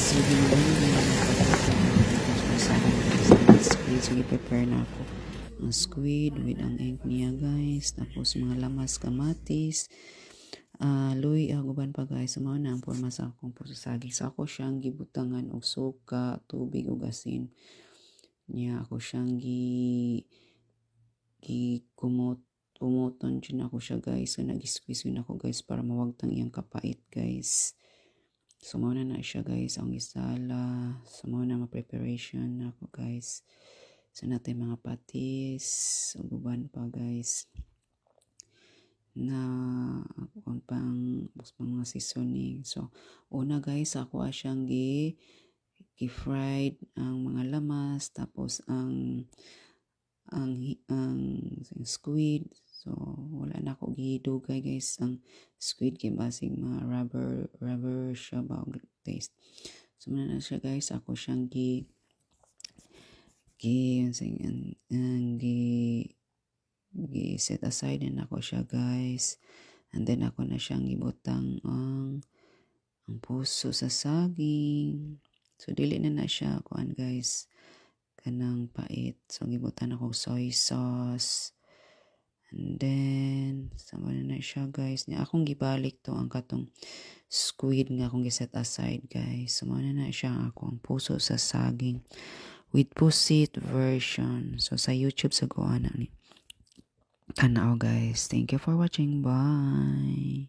So, ginawa na ng squid. So, i-prepare na ako ang squid with ang egg niya, guys. Tapos, mga lamas, kamatis, luy, aguban pa, guys. So, na ang forma sa akong puso saging. So, ako siyang gibutangan og suka, tubig, ug asin. Niya, ako siyang umuton dyan ako siya, guys. So, nag-squeeze yun ako, guys, para mawagtang iyang kapait, guys. So, muna na siya, guys, ang isala. So, muna ma-preparation na ako, guys. So, natin mga patis. Uguban pa, guys. Na, kung pang mga seasoning. So, una, guys, ako siyang gi-fried ang mga lamas. Tapos, ang squid. So, wala na ako gidugay, guys. Ang squid kay basig mga rubber siya ba taste. So, muna na siya, guys. Ako siyang gi set aside din ako siya, guys. And then ako na siyang ibutang ang puso sa saging. So, dili na siya kuan, guys, kanang pait. So, gibutan ako soy sauce. And then, sama na siya, guys. Akong gibalik to ang katong squid nga akong giset aside, guys. Sama na siya ako ang puso sa saging with pusit version. So, sa YouTube sa kuha na ni. Tanaw, guys. Thank you for watching. Bye.